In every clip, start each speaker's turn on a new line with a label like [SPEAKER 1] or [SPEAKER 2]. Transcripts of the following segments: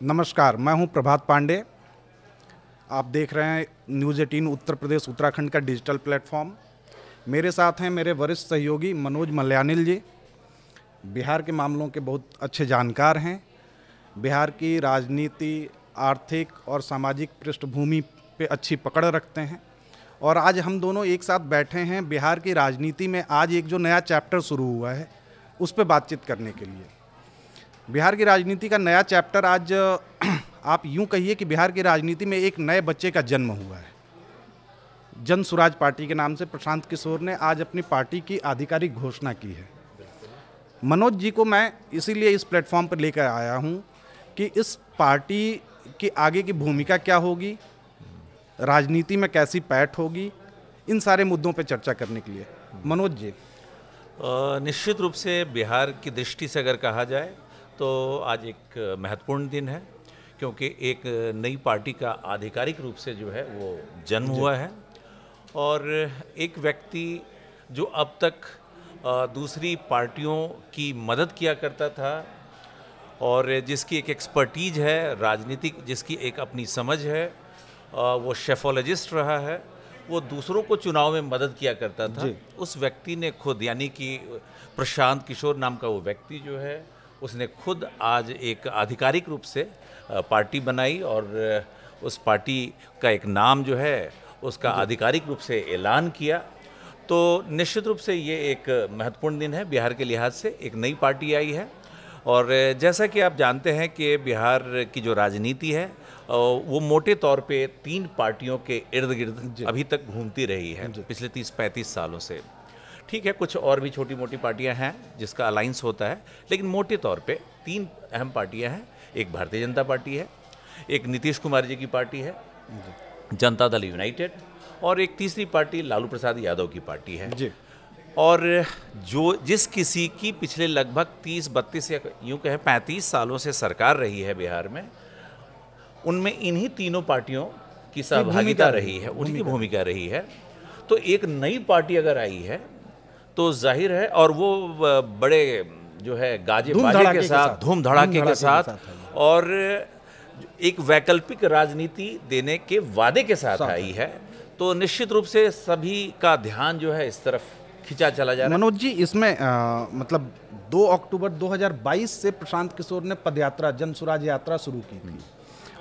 [SPEAKER 1] नमस्कार, मैं हूं प्रभात पांडे। आप देख रहे हैं न्यूज़ 18 उत्तर प्रदेश उत्तराखंड का डिजिटल प्लेटफॉर्म। मेरे साथ हैं मेरे वरिष्ठ सहयोगी मनोज मलयानिल जी। बिहार के मामलों के बहुत अच्छे जानकार हैं। बिहार की राजनीति, आर्थिक और सामाजिक पृष्ठभूमि पे अच्छी पकड़ रखते हैं और आज हम दोनों एक साथ बैठे हैं बिहार की राजनीति में आज एक जो नया चैप्टर शुरू हुआ है उस पर बातचीत करने के लिए। बिहार की राजनीति का नया चैप्टर आज आप यूं कहिए कि बिहार की राजनीति में एक नए बच्चे का जन्म हुआ है। जन सुराज पार्टी के नाम से प्रशांत किशोर ने आज अपनी पार्टी की आधिकारिक घोषणा की है। मनोज जी को मैं इसीलिए इस प्लेटफॉर्म पर लेकर आया हूं कि इस पार्टी की आगे की भूमिका क्या होगी, राजनीति में कैसी पैठ होगी, इन सारे मुद्दों पर चर्चा करने के लिए। मनोज जी,
[SPEAKER 2] निश्चित रूप से बिहार की दृष्टि से अगर कहा जाए तो आज एक महत्वपूर्ण दिन है, क्योंकि एक नई पार्टी का आधिकारिक रूप से जो है वो जन्म हुआ है और एक व्यक्ति जो अब तक दूसरी पार्टियों की मदद किया करता था और जिसकी एक एक्सपर्टीज है राजनीतिक, जिसकी एक अपनी समझ है, वो शेफोलॉजिस्ट रहा है, वो दूसरों को चुनाव में मदद किया करता था। उस व्यक्ति ने खुद, यानी कि प्रशांत किशोर नाम का वो व्यक्ति जो है, उसने खुद आज एक आधिकारिक रूप से पार्टी बनाई और उस पार्टी का एक नाम जो है उसका आधिकारिक रूप से ऐलान किया। तो निश्चित रूप से ये एक महत्वपूर्ण दिन है बिहार के लिहाज से। एक नई पार्टी आई है और जैसा कि आप जानते हैं कि बिहार की जो राजनीति है वो मोटे तौर पे 3 पार्टियों के इर्द गिर्द अभी तक घूमती रही है पिछले 30-35 सालों से। ठीक है, कुछ और भी छोटी मोटी पार्टियां हैं जिसका अलायंस होता है, लेकिन मोटे तौर पे 3 अहम पार्टियां हैं। एक भारतीय जनता पार्टी है, एक नीतीश कुमार जी की पार्टी है जनता दल यूनाइटेड, और एक तीसरी पार्टी लालू प्रसाद यादव की पार्टी है जी। और जिस किसी की पिछले लगभग 30-32 या यूँ कहें 35 सालों से सरकार रही है बिहार में, उनमें इन्हीं तीनों पार्टियों की सहभागिता रही है, उनकी भूमिका रही है। तो एक नई पार्टी अगर आई है तो जाहिर है, और वो बड़े जो है गाजे बाजे के साथ, धूम धड़ाके के साथ और एक वैकल्पिक राजनीति देने के वादे के साथ आई है, तो निश्चित रूप से सभी का ध्यान जो है इस तरफ खिंचा चला जा रहा है।
[SPEAKER 1] मनोज जी, इसमें मतलब 2 अक्टूबर 2022 से प्रशांत किशोर ने पदयात्रा, जन सुराज यात्रा शुरू की थी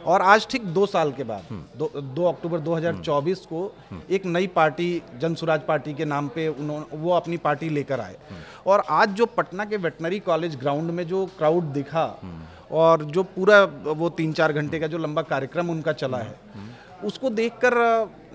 [SPEAKER 1] और आज ठीक 2 साल के बाद 2 अक्टूबर 2024 को एक नई पार्टी जन सुराज पार्टी के नाम पे वो अपनी पार्टी लेकर आए। और आज जो पटना के वेटनरी कॉलेज ग्राउंड में जो क्राउड दिखा और जो पूरा वो 3-4 घंटे का जो लंबा कार्यक्रम उनका चला है, उसको देखकर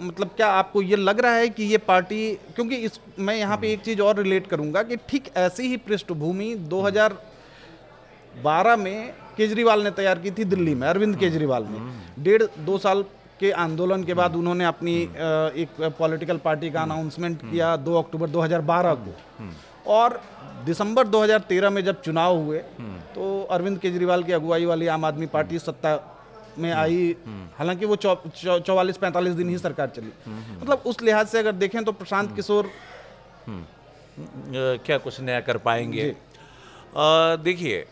[SPEAKER 1] मतलब क्या आपको ये लग रहा है कि ये पार्टी, क्योंकि मैं यहाँ पे एक चीज़ और रिलेट करूँगा कि ठीक ऐसी ही पृष्ठभूमि 2012 में केजरीवाल ने तैयार की थी दिल्ली में, अरविंद केजरीवाल ने 1.5-2 साल के आंदोलन के बाद उन्होंने अपनी एक पॉलिटिकल पार्टी का अनाउंसमेंट किया 2 अक्टूबर 2012 को, और दिसंबर 2013 में जब चुनाव हुए तो अरविंद केजरीवाल की अगुवाई वाली आम आदमी पार्टी सत्ता में आई। हालांकि वो 44-45 दिन ही सरकार चली। मतलब उस लिहाज से अगर देखें तो प्रशांत किशोर
[SPEAKER 2] क्या कुछ नया कर पाएंगे। देखिए,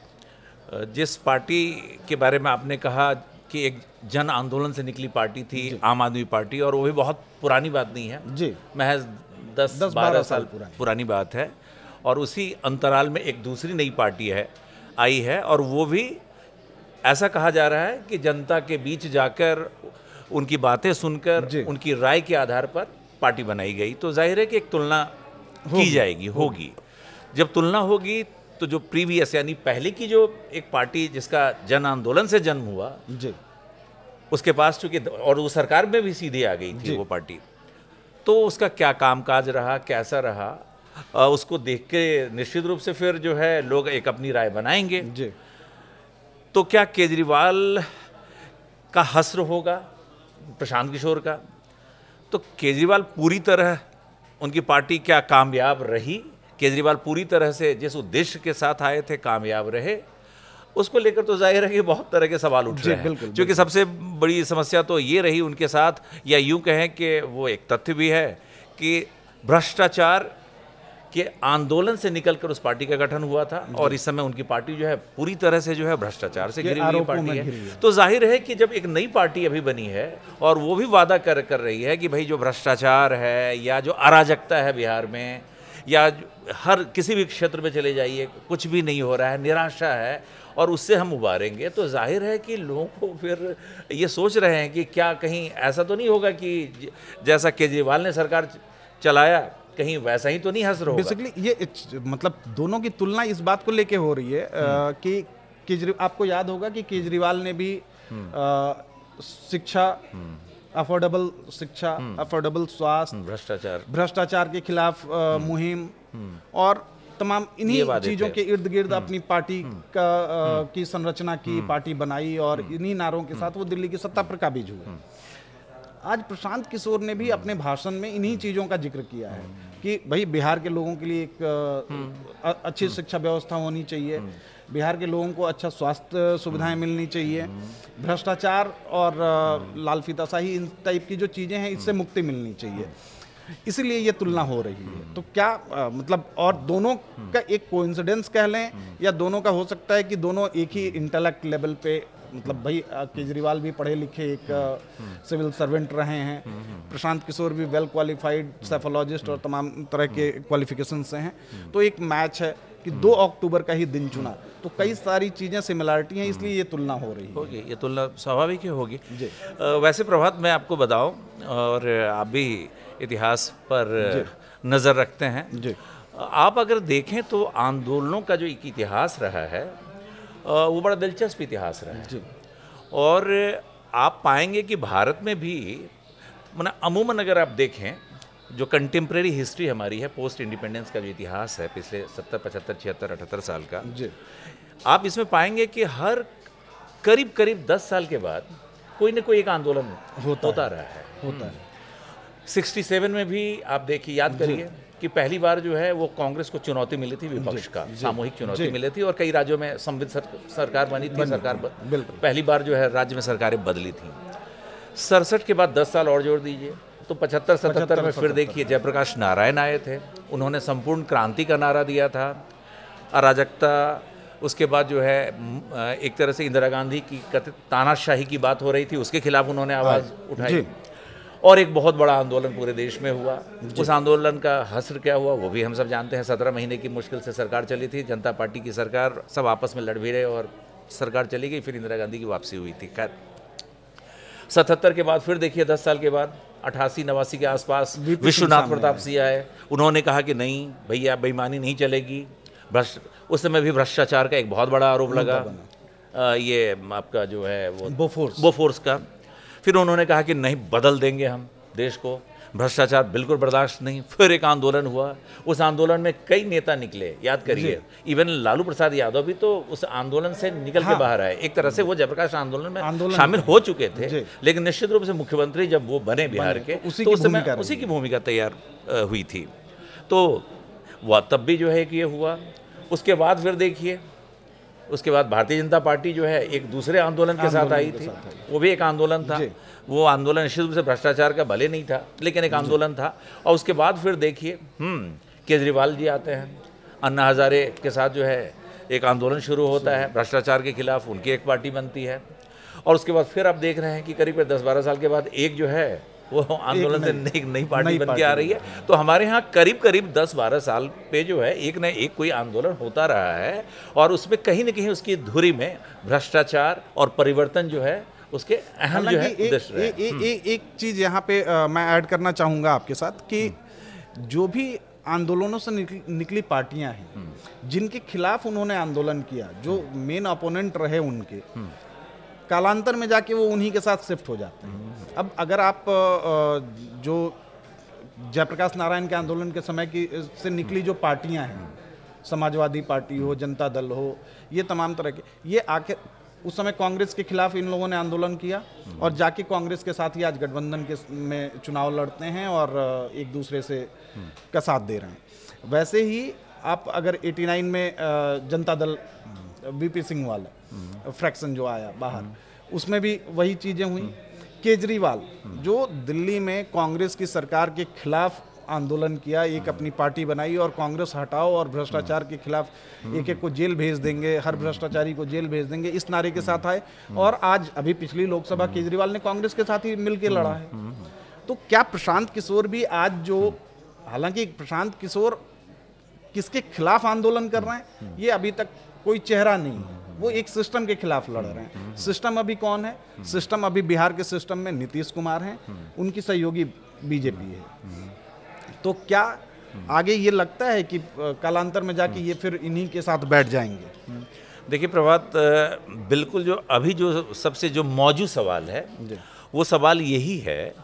[SPEAKER 2] जिस पार्टी के बारे में आपने कहा कि एक जन आंदोलन से निकली पार्टी थी आम आदमी पार्टी, और वो भी बहुत पुरानी बात नहीं है जी, महज 10-12 साल पुरानी बात है, और उसी अंतराल में एक दूसरी नई पार्टी आई है और वो भी ऐसा कहा जा रहा है कि जनता के बीच जाकर उनकी बातें सुनकर उनकी राय के आधार पर पार्टी बनाई गई। तो जाहिर है कि एक तुलना की जाएगी, होगी। जब तुलना होगी तो जो प्रीवियस, यानी पहले की जो एक पार्टी जिसका जन आंदोलन से जन्म हुआ जी, उसके पास चूंकि, और वो सरकार में भी सीधे आ गई थी वो पार्टी, तो उसका क्या कामकाज रहा, कैसा रहा, उसको देख के निश्चित रूप से फिर जो है लोग एक अपनी राय बनाएंगे जी। तो क्या केजरीवाल का हस्र होगा प्रशांत किशोर का? तो केजरीवाल पूरी तरह, उनकी पार्टी क्या कामयाब रही? केजरीवाल पूरी तरह से जिस उद्देश्य के साथ आए थे कामयाब रहे? उसको लेकर तो जाहिर है कि बहुत तरह के सवाल उठ रहे हैं, क्योंकि सबसे बड़ी समस्या तो ये रही उनके साथ, या यूं कहें कि वो एक तथ्य भी है कि भ्रष्टाचार कि आंदोलन से निकलकर उस पार्टी का गठन हुआ था और इस समय उनकी पार्टी जो है पूरी तरह से जो है भ्रष्टाचार से घिरी हुई पार्टी है। तो जाहिर है कि जब एक नई पार्टी अभी बनी है और वो भी वादा कर रही है कि भाई जो भ्रष्टाचार है या जो अराजकता है बिहार में या हर किसी भी क्षेत्र में चले जाइए कुछ भी नहीं हो रहा है, निराशा है और उससे हम उबारेंगे, तो जाहिर है कि लोगों को फिर ये सोच रहे हैं कि क्या कहीं ऐसा तो नहीं होगा कि जैसा केजरीवाल ने सरकार चलाया कहीं वैसा ही तो नहीं हंस रहा होगा।
[SPEAKER 1] बेसिकली ये मतलब दोनों की तुलना इस बात को लेके हो रही है कि केजरीवाल, आपको याद होगा कि केजरीवाल ने भी शिक्षा, अफोर्डेबल शिक्षा, अफोर्डेबल स्वास्थ्य, भ्रष्टाचार के खिलाफ मुहिम और तमाम इन्हीं चीजों के इर्द गिर्द अपनी पार्टी की संरचना की, पार्टी बनाई और इन्हीं नारों के साथ वो दिल्ली की सत्ता पर काबिज हुए। आज प्रशांत किशोर ने भी अपने भाषण में इन्हीं चीज़ों का जिक्र किया है कि भाई बिहार के लोगों के लिए एक अच्छी शिक्षा व्यवस्था होनी चाहिए, बिहार के लोगों को अच्छा स्वास्थ्य सुविधाएं मिलनी चाहिए, भ्रष्टाचार और लाल फीताशाही इन टाइप की जो चीज़ें हैं इससे मुक्ति मिलनी चाहिए। इसीलिए ये तुलना हो रही है। तो क्या मतलब, और दोनों का एक कोइंसिडेंस कह लें या दोनों का हो सकता है कि दोनों एक ही इंटेलेक्ट लेवल पे, मतलब भाई केजरीवाल भी पढ़े लिखे एक सिविल सर्वेंट रहे हैं, प्रशांत किशोर भी वेल क्वालिफाइड साइकोलॉजिस्ट और तमाम तरह के क्वालिफिकेशन से हैं, तो एक मैच है कि 2 अक्टूबर का ही दिन चुना, तो कई सारी चीज़ें सिमिलरिटी हैं, इसलिए ये तुलना हो रही
[SPEAKER 2] होगी। ये तुलना स्वाभाविक ही होगी। वैसे प्रभात, मैं आपको बताऊं, और आप भी इतिहास पर नज़र रखते हैं जी। आप अगर देखें तो आंदोलनों का जो एक इतिहास रहा है वो बड़ा दिलचस्प इतिहास रहा है जी। और आप पाएंगे कि भारत में भी अमूमन अगर आप देखें जो कंटेम्प्रेरी हिस्ट्री हमारी है, पोस्ट इंडिपेंडेंस का जो इतिहास है पिछले 70, 75, 76, 78 साल का जी, आप इसमें पाएंगे कि हर करीब करीब 10 साल के बाद कोई ना कोई एक आंदोलन होता रहा है। 67 में भी आप देखिए, याद करिए कि पहली बार जो है वो कांग्रेस को चुनौती मिली थी, विपक्ष का सामूहिक चुनौती मिली थी, और कई राज्यों में संविध सरकार बनी थी, सरकार पहली बार जो है राज्य में सरकारें बदली थी। 67 के बाद 10 साल और जोड़ दीजिए तो 75, 77 में फिर देखिए जयप्रकाश नारायण आए थे, उन्होंने संपूर्ण क्रांति का नारा दिया था, अराजकता, उसके बाद जो है एक तरह से इंदिरा गांधी की कथित तानाशाही की बात हो रही थी, उसके खिलाफ उन्होंने आवाज़ उठाई और एक बहुत बड़ा आंदोलन पूरे देश में हुआ। उस आंदोलन का हश्र क्या हुआ वो भी हम सब जानते हैं। 17 महीने की मुश्किल से सरकार चली थी, जनता पार्टी की सरकार, सब आपस में लड़ भिड़े और सरकार चली गई, फिर इंदिरा गांधी की वापसी हुई थी। खैर 77 के बाद फिर देखिए 10 साल के बाद 88, 89 के आसपास विश्वनाथ प्रताप सिंह आए, उन्होंने कहा कि नहीं भैया बेईमानी नहीं चलेगी। उस समय भी भ्रष्टाचार का एक बहुत बड़ा आरोप लगा, ये आपका जो है वो बोफोर्स का। फिर उन्होंने कहा कि नहीं, बदल देंगे हम देश को, भ्रष्टाचार बिल्कुल बर्दाश्त नहीं। फिर एक आंदोलन हुआ, उस आंदोलन में कई नेता निकले, याद करिए, इवन लालू प्रसाद यादव भी तो उस आंदोलन से निकल के बाहर आए। एक तरह से वो जयप्रकाश आंदोलन में शामिल हो चुके थे, लेकिन निश्चित रूप से मुख्यमंत्री जब वो बने बिहार के तो उस समय उसी की भूमिका तैयार हुई थी। तो वह तब भी जो है कि ये हुआ। उसके बाद फिर देखिए, उसके बाद भारतीय जनता पार्टी जो है एक दूसरे आंदोलन के साथ आई थी, वो भी एक आंदोलन था। वो आंदोलन निश्चित रूप से भ्रष्टाचार का भले नहीं था, लेकिन एक आंदोलन था। और उसके बाद फिर देखिए केजरीवाल जी आते हैं, अन्ना हजारे के साथ जो है एक आंदोलन शुरू होता है भ्रष्टाचार के खिलाफ, उनकी एक पार्टी बनती है। और उसके बाद फिर आप देख रहे हैं कि करीब 10-12 साल के बाद एक जो है वो आंदोलन से एक नई पार्टी बन के आ रही है। तो हमारे यहाँ करीब करीब 10-12 साल पे जो है एक न एक कोई आंदोलन होता रहा है, और उसमें कहीं न कहीं उसकी धुरी में भ्रष्टाचार और परिवर्तन जो है उसके अहम जो है
[SPEAKER 1] एक चीज़ यहाँ पे मैं ऐड करना चाहूँगा आपके साथ कि जो भी आंदोलनों से निकली पार्टियां हैं जिनके खिलाफ उन्होंने आंदोलन किया, जो मेन अपोनेंट रहे उनके, कालांतर में जाके वो उन्हीं के साथ शिफ्ट हो जाते हैं। अब अगर आप जो जयप्रकाश नारायण के आंदोलन के समय की से निकली जो पार्टियां हैं, समाजवादी पार्टी हो, जनता दल हो, ये तमाम तरह के, ये आखिर उस समय कांग्रेस के खिलाफ इन लोगों ने आंदोलन किया और जाके कांग्रेस के साथ ही आज गठबंधन के में चुनाव लड़ते हैं और एक दूसरे से का साथ दे रहे हैं। वैसे ही आप अगर 89 में जनता दल वीपी सिंह वाला फ्रैक्शन जो आया बाहर, उसमें भी वही चीज़ें हुई। केजरीवाल जो दिल्ली में कांग्रेस की सरकार के खिलाफ आंदोलन किया, एक अपनी पार्टी बनाई और कांग्रेस हटाओ और भ्रष्टाचार के खिलाफ एक एक को जेल भेज देंगे, हर भ्रष्टाचारी को जेल भेज देंगे, इस नारे के साथ आए। और आज अभी पिछली लोकसभा केजरीवाल ने कांग्रेस के साथ ही मिलकर लड़ा है। तो क्या प्रशांत किशोर भी आज जो, हालांकि प्रशांत किशोर किसके खिलाफ आंदोलन कर रहे हैं ये अभी तक कोई चेहरा नहीं है, वो एक सिस्टम के खिलाफ लड़ रहे हैं। सिस्टम अभी कौन है? सिस्टम अभी बिहार के सिस्टम में नीतीश कुमार हैं, उनकी सहयोगी बीजेपी है। तो क्या आगे ये लगता है कि कालांतर में जाके ये फिर इन्हीं के साथ बैठ जाएंगे?
[SPEAKER 2] देखिए प्रभात, बिल्कुल जो अभी जो सबसे जो मौजूद सवाल है वो सवाल यही है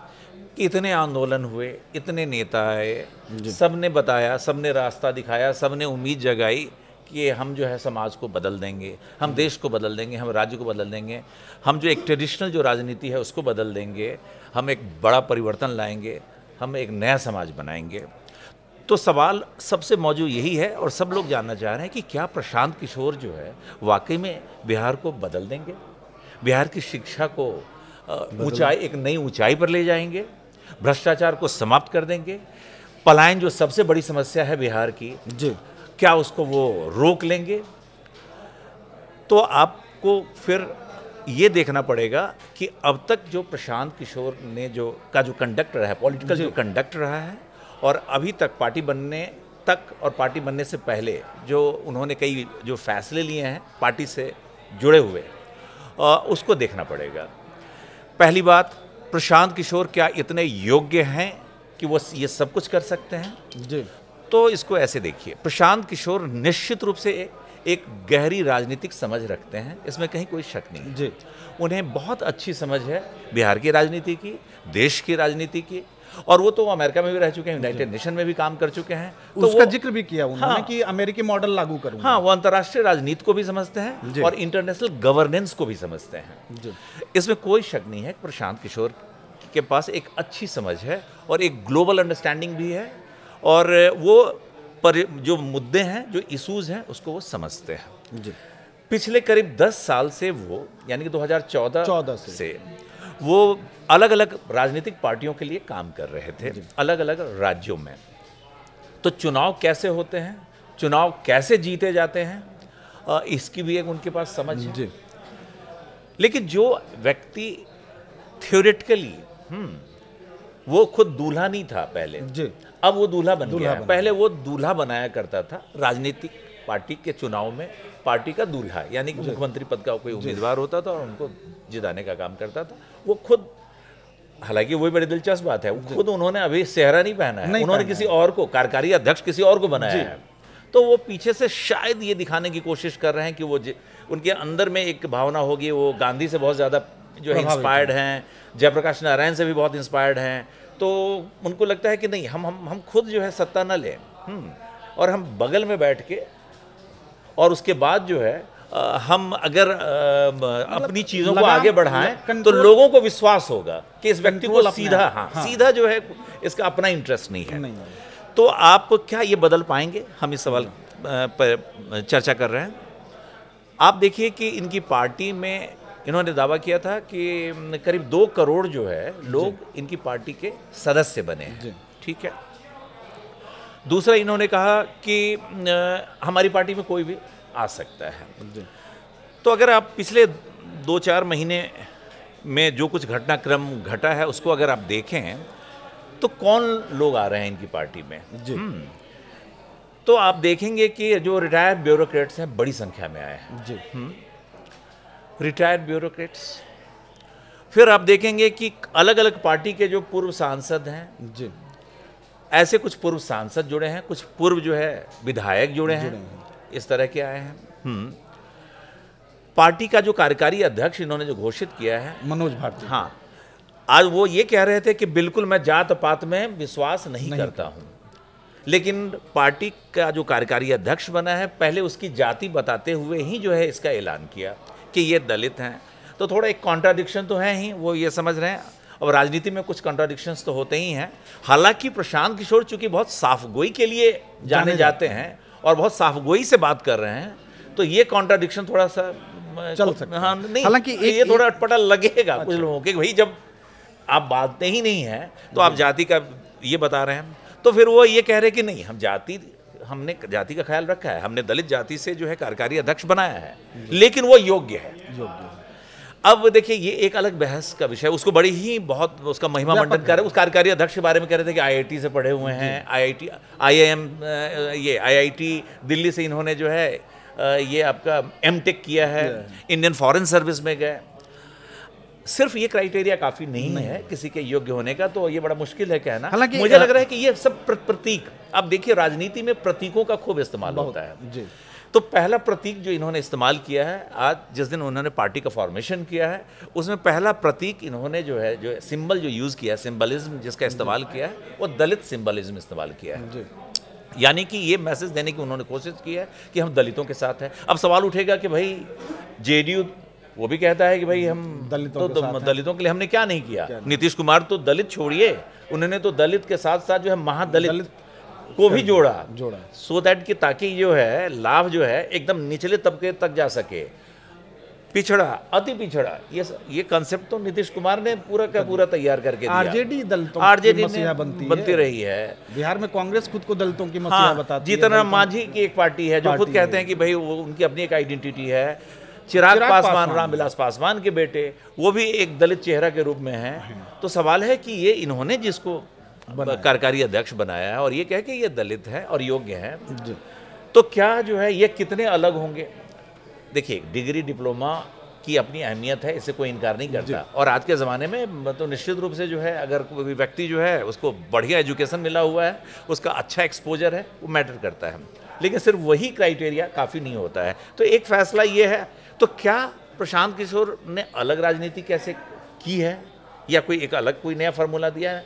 [SPEAKER 2] कि इतने आंदोलन हुए, इतने नेता आए, सबने बताया, सबने रास्ता दिखाया, सबने उम्मीद जगाई कि हम जो है समाज को बदल देंगे, हम देश को बदल देंगे, हम राज्य को बदल देंगे, हम जो एक ट्रेडिशनल जो राजनीति है उसको बदल देंगे, हम एक बड़ा परिवर्तन लाएंगे, हम एक नया समाज बनाएंगे। तो सवाल सबसे मौजूद यही है और सब लोग जानना चाह रहे हैं कि क्या प्रशांत किशोर जो है वाकई में बिहार को बदल देंगे, बिहार की शिक्षा को ऊंचाई, एक नई ऊंचाई पर ले जाएंगे, भ्रष्टाचार को समाप्त कर देंगे, पलायन जो सबसे बड़ी समस्या है बिहार की
[SPEAKER 1] जी,
[SPEAKER 2] क्या उसको वो रोक लेंगे? तो आपको फिर ये देखना पड़ेगा कि अब तक जो प्रशांत किशोर ने जो कंडक्ट रहा है, पॉलिटिकल जो कंडक्ट रहा है, और अभी तक पार्टी बनने तक और पार्टी बनने से पहले जो उन्होंने कई जो फैसले लिए हैं पार्टी से जुड़े हुए, उसको देखना पड़ेगा। पहली बात, प्रशांत किशोर क्या इतने योग्य हैं कि वो ये सब कुछ कर सकते हैं?
[SPEAKER 1] जी।
[SPEAKER 2] तो इसको ऐसे देखिए, प्रशांत किशोर निश्चित रूप से एक गहरी राजनीतिक समझ रखते हैं, इसमें कहीं कोई शक नहीं
[SPEAKER 1] जी।
[SPEAKER 2] उन्हें बहुत अच्छी समझ है बिहार की राजनीति की, देश की राजनीति की, और वो तो अमेरिका में भी रह चुके हैं, यूनाइटेड नेशन में भी काम कर चुके हैं, तो
[SPEAKER 1] उसका जिक्र भी किया उन्होंने।
[SPEAKER 2] हाँ,
[SPEAKER 1] कि अमेरिकी मॉडल लागू करूंगा।
[SPEAKER 2] हाँ, वो अंतर्राष्ट्रीय राजनीति को भी समझते हैं और इंटरनेशनल गवर्नेंस को भी समझते हैं जी। इसमें कोई शक नहीं है, प्रशांत किशोर के पास एक अच्छी समझ है और एक ग्लोबल अंडरस्टैंडिंग भी है, और वो पर जो मुद्दे हैं, जो इश्यूज हैं, उसको वो समझते हैं जी। पिछले करीब 10 साल से वो, यानी कि 2014 से वो अलग अलग राजनीतिक पार्टियों के लिए काम कर रहे थे, अलग अलग राज्यों में। तो चुनाव कैसे होते हैं, चुनाव कैसे जीते जाते हैं, इसकी भी एक उनके पास समझ है जी। लेकिन जो व्यक्ति थ्योरेटिकली वो खुद दूल्हा नहीं था पहले जी, अब वो दूल्हा बन गया है। पहले वो दूल्हा बनाया करता था राजनीतिक पार्टी के चुनाव में, पार्टी का दूल्हा, यानी कि मुख्यमंत्री पद का कोई उम्मीदवार होता था और उनको जिताने का काम करता था। वो खुद, हालांकि वही बड़ी दिलचस्प बात है, खुद उन्होंने अभी सेहरा नहीं पहना है, उन्होंने किसी और को, कार्यकारी अध्यक्ष किसी और को बनाया है। तो वो पीछे से शायद ये दिखाने की कोशिश कर रहे हैं कि वो उनके अंदर में एक भावना होगी, वो गांधी से बहुत ज़्यादा जो है इंस्पायर्ड हैं, जयप्रकाश नारायण से भी बहुत इंस्पायर्ड हैं। तो उनको लगता है कि नहीं, हम खुद जो है सत्ता न लें, और हम बगल में बैठ के, और उसके बाद जो है हम अगर अपनी चीज़ों को आगे बढ़ाएं तो लोगों को विश्वास होगा कि इस व्यक्ति को सीधा सीधा जो है इसका अपना इंटरेस्ट नहीं है। तो आप क्या ये बदल पाएंगे? हम इस सवाल पर चर्चा कर रहे हैं। आप देखिए कि इनकी पार्टी में इन्होंने दावा किया था कि करीब 2 करोड़ जो है लोग इनकी पार्टी के सदस्य बने हैं, ठीक है। दूसरा, इन्होंने कहा कि हमारी पार्टी में कोई भी आ सकता है। तो अगर आप पिछले 2-4 महीने में जो कुछ घटनाक्रम घटा है उसको अगर आप देखें तो कौन लोग आ रहे हैं इनकी पार्टी में जी। तो आप देखेंगे कि जो रिटायर्ड ब्यूरोक्रेट्स हैं बड़ी संख्या में आए हैं जी। रिटायर्ड ब्यूरोक्रेट्स, फिर आप देखेंगे कि अलग अलग पार्टी के जो पूर्व सांसद हैं जी, ऐसे कुछ पूर्व सांसद जुड़े हैं, कुछ पूर्व जो है विधायक जुड़े हैं, इस तरह के आए हैं। पार्टी का जो कार्यकारी अध्यक्ष इन्होंने जो घोषित किया है, मनोज भारती, हाँ, आज वो ये कह रहे थे कि बिल्कुल मैं जात पात में विश्वास नहीं करता हूँ, लेकिन पार्टी का जो कार्यकारी अध्यक्ष बना है पहले उसकी जाति बताते हुए ही जो है इसका ऐलान किया कि ये दलित हैं। तो थोड़ा एक कॉन्ट्राडिक्शन तो है ही, वो ये समझ रहे हैं। और राजनीति में कुछ कॉन्ट्राडिक्शंस तो होते ही हैं। हालांकि प्रशांत किशोर चूंकि बहुत साफगोई के लिए जाने जाते हैं और बहुत साफगोई से बात कर रहे हैं, तो ये कॉन्ट्राडिक्शन थोड़ा सा चल सकता है। हाँ, नहीं, हालांकि ये थोड़ा अटपटा लगेगा कुछ लोगों के, भाई जब आप बातें ही नहीं हैं तो आप जाति का ये बता रहे हैं। तो फिर वो ये कह रहे कि नहीं, हमने जाति का ख्याल रखा है, हमने दलित जाति से जो है कार्यकारी अध्यक्ष बनाया है, लेकिन वो योग्य है। अब देखिए ये एक अलग बहस का विषय, उसको बड़ी ही बहुत उसका महिमा मंडन कर रहे हैं। उस कार्यकारी अध्यक्ष के बारे में कह रहे थे कि आईआईटी से पढ़े हुए हैं, आईआईटी दिल्ली से इन्होंने जो है ये आपका एमटेक किया है, इंडियन फॉरेन सर्विस में गए। सिर्फ ये क्राइटेरिया काफी नहीं है किसी के योग्य होने का, तो ये बड़ा मुश्किल है कहना।
[SPEAKER 1] हालांकि
[SPEAKER 2] मुझे लग रहा है कि ये सब प्रतीक, अब देखिए राजनीति में प्रतीकों का खूब इस्तेमाल होता है
[SPEAKER 1] जी।
[SPEAKER 2] तो पहला प्रतीक जो इन्होंने इस्तेमाल किया है, आज जिस दिन उन्होंने पार्टी का फॉर्मेशन किया है, उसमें पहला प्रतीक इन्होंने जो है, जो सिंबल जो यूज़ किया है, सिंबलिज्म जिसका इस्तेमाल किया है, वो दलित सिंबलिज्म इस्तेमाल किया है। यानी कि ये मैसेज देने की उन्होंने कोशिश की है कि हम दलितों के साथ हैं। अब सवाल उठेगा कि भाई जेडीयू वो भी कहता है कि भाई हम दलितों के लिए हमने क्या नहीं किया। नीतीश कुमार तो दलित छोड़िए, उन्होंने तो दलित के साथ साथ जो है महादलित को भी जोड़ा सो दैट कि ताकि जो है लाभ जो है एकदम निचले तबके तक जा सके। पिछड़ा, अति पिछड़ा, ये कंसेप्ट तो नीतीश कुमार ने पूरा का पूरा तैयार करके दिया।
[SPEAKER 1] आरजेडी दलितों
[SPEAKER 2] आरजेडी
[SPEAKER 1] की मसीहा
[SPEAKER 2] बनती रही है।
[SPEAKER 1] बिहार में कांग्रेस खुद को दलितों की मसीहा बताती है।
[SPEAKER 2] जीतन मांझी की एक पार्टी है जो खुद कहते हैं कि भाई वो उनकी अपनी एक आइडेंटिटी है। चिराग पासवान, रामविलास पासवान के बेटे, वो भी एक दलित चेहरा के रूप में हैं। तो सवाल है कि ये इन्होंने जिसको कार्यकारी अध्यक्ष बनाया है और ये कह के ये दलित है और योग्य है, तो क्या जो है ये कितने अलग होंगे। देखिए डिग्री डिप्लोमा की अपनी अहमियत है, इससे कोई इनकार नहीं करता। और आज के ज़माने में तो निश्चित रूप से जो है अगर कोई व्यक्ति जो है उसको बढ़िया एजुकेशन मिला हुआ है, उसका अच्छा एक्सपोजर है, वो मैटर करता है। लेकिन सिर्फ वही क्राइटेरिया काफ़ी नहीं होता है। तो एक फैसला ये है, तो क्या प्रशांत किशोर ने अलग राजनीति कैसे की है या कोई एक अलग कोई नया फार्मूला दिया है?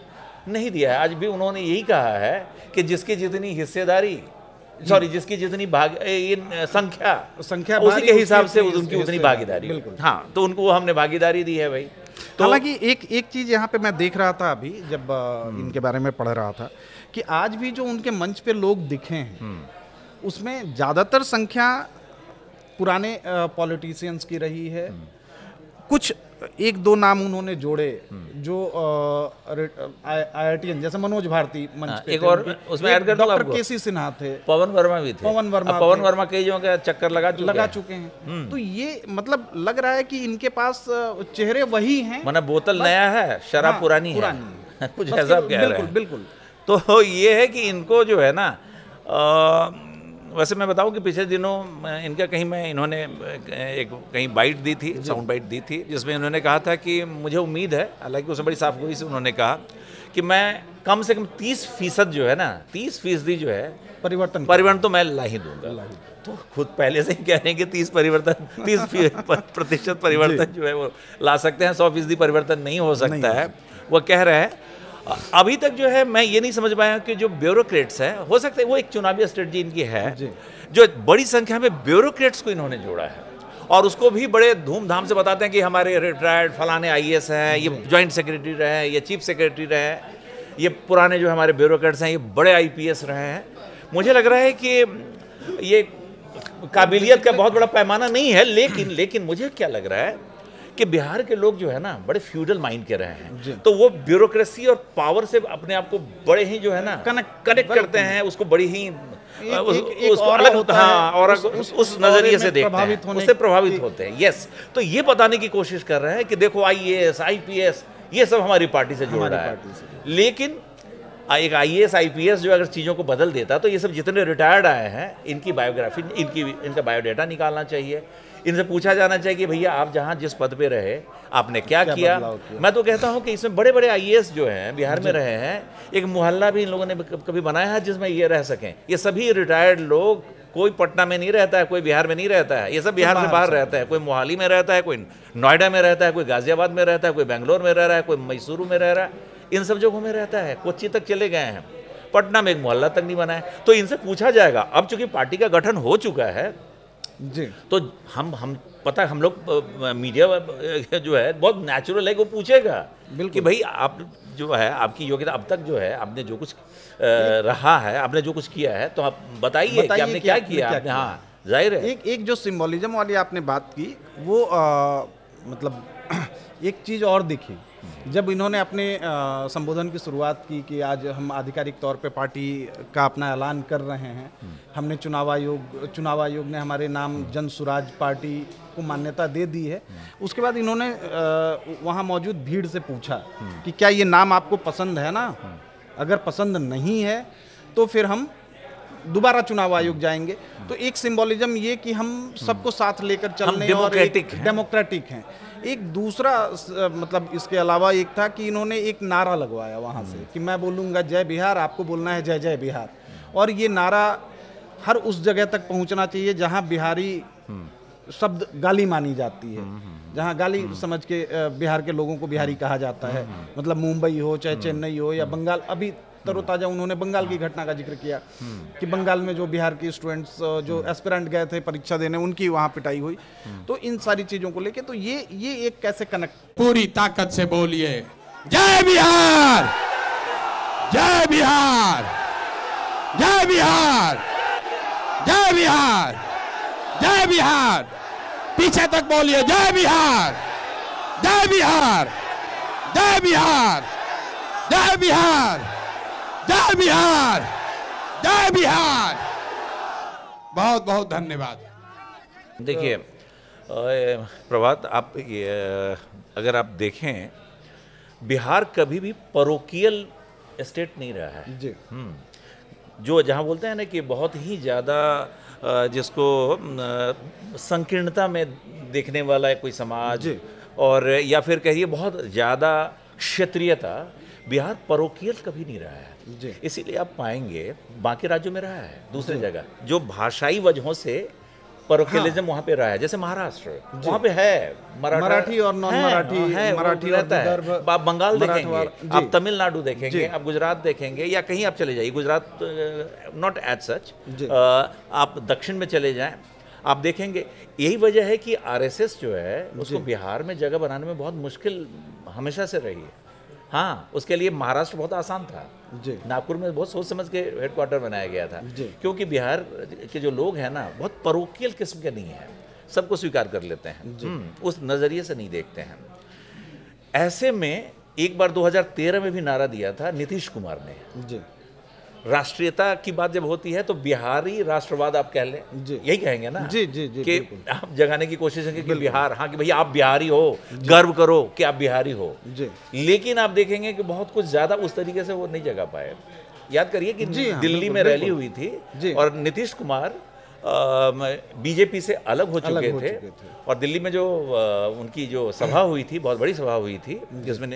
[SPEAKER 2] नहीं दिया है। आज भी उन्होंने यही कहा है कि जिसकी जितनी हिस्सेदारी, जिसकी जितनी संख्या उसी के हिसाब से उनकी उतनी भागीदारी। हाँ, तो उनको हमने भागीदारी दी है भाई।
[SPEAKER 1] तो हालांकि एक चीज़ यहाँ पे मैं देख रहा था अभी जब इनके बारे में पढ़ रहा था कि आज भी जो उनके मंच पे लोग दिखे हैं उसमें ज़्यादातर संख्या पुराने पॉलिटिशियंस की रही है। कुछ एक दो नाम उन्होंने जोड़े जो IITN जैसे मनोज भारती मंच पे
[SPEAKER 2] एक और उसमें ऐड कर दूं आपको,
[SPEAKER 1] डॉक्टर KC सिन्हा थे,
[SPEAKER 2] पवन वर्मा भी थे। पवन वर्मा कई जगहों का चक्कर लगा चुके हैं।
[SPEAKER 1] तो ये मतलब लग रहा है कि इनके पास चेहरे वही हैं,
[SPEAKER 2] माना बोतल नया है, शराब पुरानी है। कुछ ऐसा कह रहे हैं।
[SPEAKER 1] बिल्कुल।
[SPEAKER 2] तो ये है कि इनको जो है ना, वैसे मैं बताऊं कि पिछले दिनों इनका इन्होंने कहीं बाइट दी थी, साउंड बाइट दी थी, जिसमें इन्होंने कहा था कि मुझे उम्मीद है, हालांकि उसमें बड़ी साफगोई से उन्होंने कहा कि मैं कम से कम 30% जो है ना, 30% जो है परिवर्तन तो मैं ला ही दूंगा। तो खुद पहले से ही कह रहे हैं कि 30% परिवर्तन जो है वो ला सकते हैं, 100% परिवर्तन नहीं हो सकता है, वो कह रहे हैं। अभी तक जो है मैं ये नहीं समझ पाया कि जो ब्यूरोक्रेट्स हैं, हो सकता है वो एक चुनावी स्ट्रेटजी इनकी है, जो बड़ी संख्या में ब्यूरोक्रेट्स को इन्होंने जोड़ा है और उसको भी बड़े धूमधाम से बताते हैं कि हमारे रिटायर्ड फलाने IAS हैं, ये जॉइंट सेक्रेटरी रहे हैं, ये चीफ सेक्रेटरी रहे हैं, ये पुराने जो हमारे ब्यूरोक्रेट्स हैं, ये बड़े IPS रहे हैं। मुझे लग रहा है कि ये काबिलियत का बहुत बड़ा पैमाना नहीं है, लेकिन मुझे क्या लग रहा है कि बिहार के लोग जो है ना बड़े फ्यूडल माइंड के रहे हैं, तो वो ब्यूरोक्रेसी और पावर से अपने आप को बड़े ही जो है ना कनेक्ट करते हैं, उसको बड़ी ही उसको अलग होता है और उस नजरिए से देखते हैं, उससे प्रभावित होते हैं। यस, तो ये बताने की कोशिश कर रहे हैं कि देखो IAS IPS ये सब हमारी पार्टी से जुड़ रहा है। लेकिन एक IAS IPS जो अगर चीज़ों को बदल देता, तो ये सब जितने रिटायर्ड आए हैं इनकी बायोग्राफी, इनका बायोडाटा निकालना चाहिए, इनसे पूछा जाना चाहिए कि भैया आप जहाँ जिस पद पे रहे आपने क्या किया। मैं तो कहता हूँ कि इसमें बड़े बड़े IAS जो हैं बिहार में रहे हैं, एक मोहल्ला भी इन लोगों ने कभी बनाया है जिसमें ये रह सकें। ये सभी रिटायर्ड लोग, कोई पटना में नहीं रहता है, कोई बिहार में नहीं रहता है, ये सब बिहार से बाहर रहता है। कोई मोहाली में रहता है, कोई नोएडा में रहता है, कोई गाजियाबाद में रहता है, कोई बेंगलोर में रह रहा है, कोई मैसूरू में रह रहा है, इन सब जगहों में रहता है। कोच्चि तक चले गए हैं, पटना में एक मोहल्ला तक नहीं बना है। तो इनसे पूछा जाएगा। अब चूंकि पार्टी का गठन हो चुका है जी, तो हम पता, हम लोग मीडिया जो है बहुत नेचुरल है, वो पूछेगा कि भाई आप जो है आपकी योग्यता अब तक जो है आपने जो कुछ रहा है, आपने जो कुछ किया है, तो आप बताइए कि आपने क्या किया। हाँ, जाहिर है
[SPEAKER 1] एक जो सिंबोलिज्म वाली आपने बात की वो मतलब एक चीज़ और दिखी जब इन्होंने अपने संबोधन की शुरुआत की कि आज हम आधिकारिक तौर पे पार्टी का अपना ऐलान कर रहे हैं, हमने चुनाव आयोग ने हमारे नाम जन सुराज पार्टी को मान्यता दे दी है। उसके बाद इन्होंने वहाँ मौजूद भीड़ से पूछा कि क्या ये नाम आपको पसंद है ना, अगर पसंद नहीं है तो फिर हम दोबारा चुनाव आयोग जाएंगे। तो एक सिंबोलिज्म ये कि हम सबको साथ लेकर चलने और डेमोक्रेटिक हैं। एक दूसरा मतलब इसके अलावा एक था कि इन्होंने एक नारा लगवाया वहाँ से कि मैं बोलूँगा जय बिहार, आपको बोलना है जय जय बिहार। और ये नारा हर उस जगह तक पहुँचना चाहिए जहाँ बिहारी शब्द गाली मानी जाती है, जहाँ गाली समझ के बिहार के लोगों को बिहारी कहा जाता है। मतलब मुंबई हो चाहे चेन्नई हो या बंगाल, अभी तरोताजा उन्होंने बंगाल की घटना का जिक्र किया कि बंगाल में जो बिहार के स्टूडेंट्स जो एस्पिरेंट गए थे परीक्षा देने, उनकी वहाँ पिटाई हुई। तो इन सारी चीज़ों को लेके तो ये एक कैसे कनेक्ट।
[SPEAKER 3] पूरी ताकत से बोलिए जय बिहार, जय बिहार, जय बिहार, जय बिहार, जय बिहार। पीछे तक बोलिए जय बिहार, जय बिहार, जय बिहार, जय बिहार, जय बिहार, जय बिहार। बहुत बहुत धन्यवाद।
[SPEAKER 2] देखिए प्रभात, आप अगर आप देखें, बिहार कभी भी पैरोकियल स्टेट नहीं रहा है
[SPEAKER 1] जी।
[SPEAKER 2] जो जहाँ बोलते हैं ना कि बहुत ही ज़्यादा जिसको संकीर्णता में देखने वाला है कोई समाज, और या फिर कहिए बहुत ज़्यादा क्षेत्रीयता, बिहार पैरोकियल कभी नहीं रहा है। इसीलिए आप पाएंगे बाकी राज्यों में रहा है, दूसरी जगह जो भाषाई वजहों से पैरोकियलिज्म वहाँ पे रहा है। जैसे महाराष्ट्र, वहाँ पे है
[SPEAKER 1] मराठी और नॉन मराठी, मराठी
[SPEAKER 2] रहता है। आप बंगाल देखेंगे, आप तमिलनाडु देखेंगे, आप गुजरात देखेंगे, या कहीं आप चले जाइए, गुजरात नॉट एज सच, आप दक्षिण में चले जाएं, आप देखेंगे। यही वजह है कि आरएसएस जो है उसको बिहार में जगह बनाने में बहुत मुश्किल हमेशा से रही है। हाँ, उसके लिए महाराष्ट्र बहुत आसान था। नागपुर में बहुत सोच समझ के हेडक्वार्टर बनाया गया था, क्योंकि बिहार के जो लोग हैं ना बहुत पैरोकियल किस्म के नहीं हैं, सबको स्वीकार कर लेते हैं, उस नज़रिए से नहीं देखते हैं। ऐसे में एक बार 2013 में भी नारा दिया था नीतीश कुमार ने। राष्ट्रीयता की बात जब होती है तो बिहारी राष्ट्रवाद आप कह लें, यही कहेंगे ना कि आप जगाने की कोशिश है कि बिहार, हाँ कि भैया आप बिहारी हो, गर्व करो कि आप बिहारी हो। लेकिन आप देखेंगे कि बहुत कुछ ज्यादा उस तरीके से वो नहीं जगा पाए। याद करिए कि दिल्ली में रैली हुई थी और नीतीश कुमार बीजेपी से अलग हो चुके थे, और दिल्ली में जो उनकी जो सभा हुई थी, बहुत बड़ी सभा हुई थी, जिसमें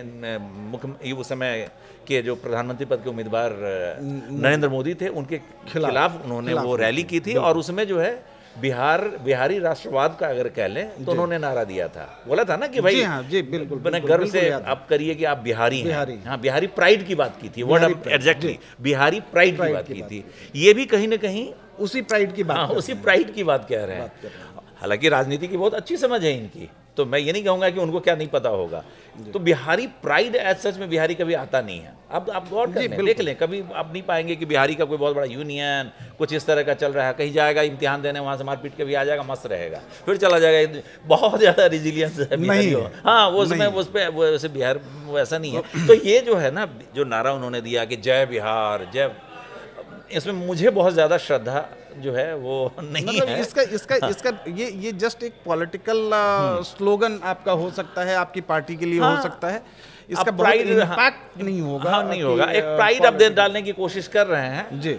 [SPEAKER 2] मुख्य उस समय के जो प्रधानमंत्री पद के उम्मीदवार नरेंद्र मोदी थे, उनके खिलाफ उन्होंने वो रैली की थी। और उसमें जो है बिहारी राष्ट्रवाद का अगर कह लें तो उन्होंने नारा दिया था, बोला था ना कि भाई बिल्कुल गर्व से आप करिए कि आप बिहारी हैं। हाँ, बिहारी प्राइड की बात की थी, वर्ड एग्जैक्टली बिहारी प्राइड की बात की थी। ये भी कहीं ना कहीं उसी प्राइड की बात, उसी प्राइड की बात कह रहे हैं। हालांकि राजनीति की बहुत अच्छी समझ है इनकी, तो मैं ये नहीं कहूँगा कि उनको क्या नहीं पता होगा। तो बिहारी प्राइड एज सच में बिहारी कभी आता नहीं है। अब आप गौर कर लें, देख लें, कभी आप नहीं पाएंगे कि बिहारी का कोई बहुत बड़ा यूनियन कुछ इस तरह का चल रहा है। कहीं जाएगा इम्तिहान देने, वहाँ से मारपीट के भी आ जाएगा, मस्त रहेगा, फिर चला जाएगा। बहुत ज़्यादा रिजिलियंस है बिहारी हो। हाँ, वो उसमें उस पर वैसे बिहार वैसा नहीं है। तो ये जो है ना, जो नारा उन्होंने दिया कि जय बिहार जय, इसमें मुझे बहुत ज़्यादा श्रद्धा जो है वो नहीं मतलब है।
[SPEAKER 1] इसका ये जस्ट एक पॉलिटिकल स्लोगन आपका हो सकता है, आपकी पार्टी के लिए हो सकता है, इसका प्राइड इम्पैक्ट नहीं होगा।
[SPEAKER 2] हाँ, नहीं होगा। एक प्राइड आप डालने की कोशिश कर रहे हैं जी,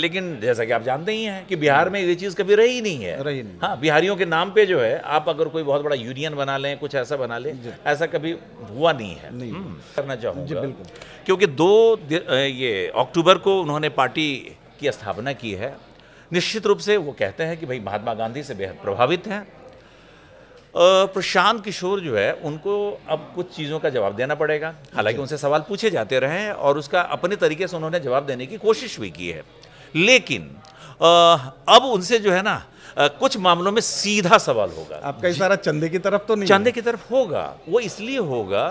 [SPEAKER 2] लेकिन जैसा कि आप जानते ही हैं कि बिहार में ये चीज़ कभी रही नहीं है। हाँ, बिहारियों के नाम पे जो है आप अगर कोई बहुत बड़ा यूनियन बना लें, कुछ ऐसा बना लें, ऐसा कभी हुआ नहीं है। करना चाहूँगा बिल्कुल, क्योंकि 2 अक्टूबर को उन्होंने पार्टी की स्थापना की है। निश्चित रूप से वो कहते हैं कि भाई महात्मा गांधी से बेहद प्रभावित हैं। प्रशांत किशोर जो है उनको अब कुछ चीज़ों का जवाब देना पड़ेगा। हालांकि उनसे सवाल पूछे जाते रहे हैं और उसका अपने तरीके से उन्होंने जवाब देने की कोशिश भी की है, लेकिन अब उनसे जो है ना कुछ मामलों में सीधा सवाल होगा।
[SPEAKER 1] आपका इशारा चंदे की तरफ तो नहीं?
[SPEAKER 2] चंदे की तरफ होगा। वो इसलिए होगा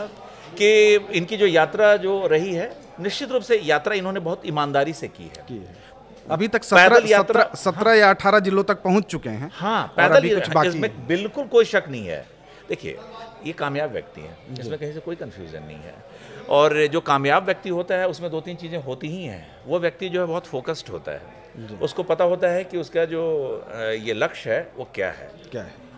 [SPEAKER 2] कि इनकी जो यात्रा जो रही है, निश्चित रूप से यात्रा इन्होंने बहुत ईमानदारी से की है।
[SPEAKER 1] अभी तक 17 या 18 जिलों तक पहुंच चुके हैं।
[SPEAKER 2] हाँ, पैदल कुछ बाकी, इसमें बिल्कुल कोई शक नहीं है। देखिए, ये कामयाब व्यक्ति हैं, इसमें कहीं से कोई कन्फ्यूज़न नहीं है। और जो कामयाब व्यक्ति होता है उसमें 2-3 चीज़ें होती ही हैं। वो व्यक्ति जो है बहुत फोकस्ड होता है, उसको पता होता है कि उसका जो ये लक्ष्य है वो क्या है,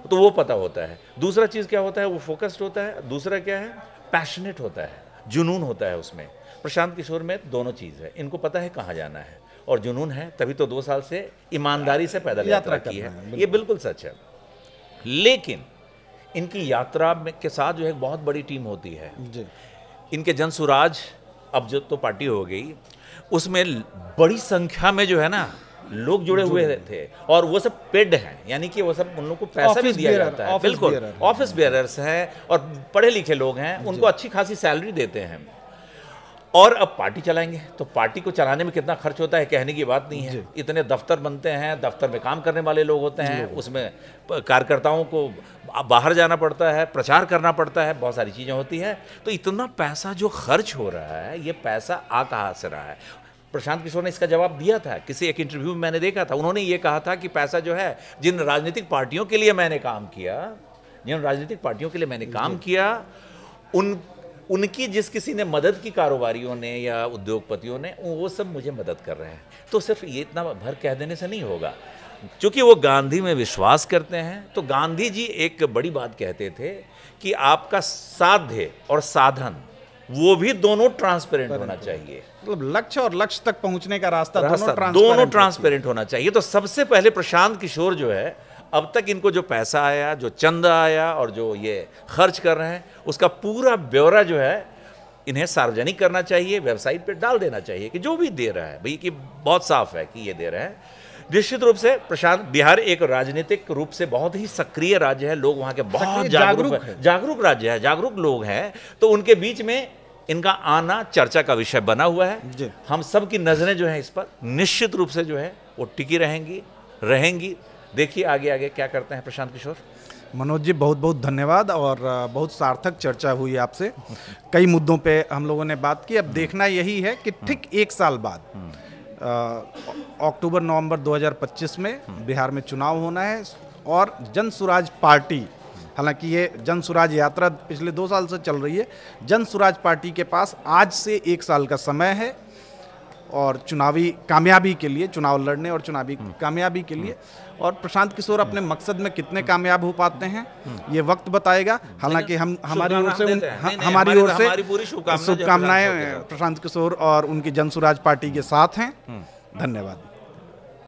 [SPEAKER 2] तो वो पता होता है। दूसरा चीज़ क्या होता है, वो फोकस्ड होता है। दूसरा क्या है, पैशनेट होता है, जुनून होता है उसमें। प्रशांत किशोर में दोनों चीज़ है, इनको पता है कहाँ जाना है और जुनून है, तभी तो 2 साल से ईमानदारी से पैदल यात्रा की है। ये बिल्कुल सच है। लेकिन इनकी यात्रा में के साथ जो है बहुत बड़ी टीम होती है जी। इनके जन सुराज, अब जो तो पार्टी हो गई, उसमें बड़ी संख्या में जो है ना लोग जुड़े हुए थे और वो सब पेड हैं, यानी कि वो सब उन लोगों को पैसा भी दिया जाता है। बिल्कुल, ऑफिस बेयरर्स हैं और पढ़े लिखे लोग हैं, उनको अच्छी खासी सैलरी देते हैं। और अब पार्टी चलाएंगे तो पार्टी को चलाने में कितना खर्च होता है कहने की बात नहीं है। इतने दफ्तर बनते हैं, दफ्तर में काम करने वाले लोग होते हैं, उसमें कार्यकर्ताओं को बाहर जाना पड़ता है, प्रचार करना पड़ता है, बहुत सारी चीज़ें होती हैं। तो इतना पैसा जो खर्च हो रहा है, ये पैसा आ कहाँ से रहा है? प्रशांत किशोर ने इसका जवाब दिया था, किसी एक इंटरव्यू में मैंने देखा था। उन्होंने ये कहा था कि पैसा जो है, जिन राजनीतिक पार्टियों के लिए मैंने काम किया, उनकी जिस किसी ने मदद की, कारोबारियों ने या उद्योगपतियों ने, वो सब मुझे मदद कर रहे हैं। तो सिर्फ ये इतना भर कह देने से नहीं होगा। क्योंकि वो गांधी में विश्वास करते हैं, तो गांधी जी एक बड़ी बात कहते थे कि आपका साध्य और साधन वो भी दोनों ट्रांसपेरेंट होना चाहिए।
[SPEAKER 1] मतलब लक्ष्य और लक्ष्य तक पहुंचने का रास्ता
[SPEAKER 2] दोनों ट्रांसपेरेंट होना चाहिए। तो सबसे पहले प्रशांत किशोर जो है, अब तक इनको जो पैसा आया, जो चंदा आया और जो ये खर्च कर रहे हैं, उसका पूरा ब्यौरा जो है इन्हें सार्वजनिक करना चाहिए, वेबसाइट पे डाल देना चाहिए कि जो भी दे रहा है भाई, कि बहुत साफ है कि ये दे रहे हैं। निश्चित रूप से प्रशांत, बिहार एक राजनीतिक रूप से बहुत ही सक्रिय राज्य है, लोग वहाँ के बहुत जागरूक राज्य है, जागरूक लोग हैं। तो उनके बीच में इनका आना चर्चा का विषय बना हुआ है। हम सब की नज़रें जो हैं इस पर निश्चित रूप से जो है वो टिकी रहेंगी। देखिए आगे आगे क्या करते हैं प्रशांत किशोर।
[SPEAKER 1] मनोज जी, बहुत बहुत धन्यवाद और बहुत सार्थक चर्चा हुई आपसे। कई मुद्दों पे हम लोगों ने बात की। अब देखना यही है कि ठीक 1 साल बाद अक्टूबर-नवंबर 2025 में बिहार में चुनाव होना है और जन सुराज पार्टी, हालांकि ये जन सुराज यात्रा पिछले 2 साल से चल रही है, जन सुराज पार्टी के पास आज से 1 साल का समय है और चुनावी कामयाबी के लिए, चुनाव लड़ने और चुनावी कामयाबी के लिए। और प्रशांत किशोर अपने मकसद में कितने कामयाब हो पाते हैं ये वक्त बताएगा। हालांकि हम हमारी ओर से
[SPEAKER 2] पूरी
[SPEAKER 1] शुभकामनाएं प्रशांत किशोर और उनकी जन सुराज पार्टी के साथ हैं। धन्यवाद।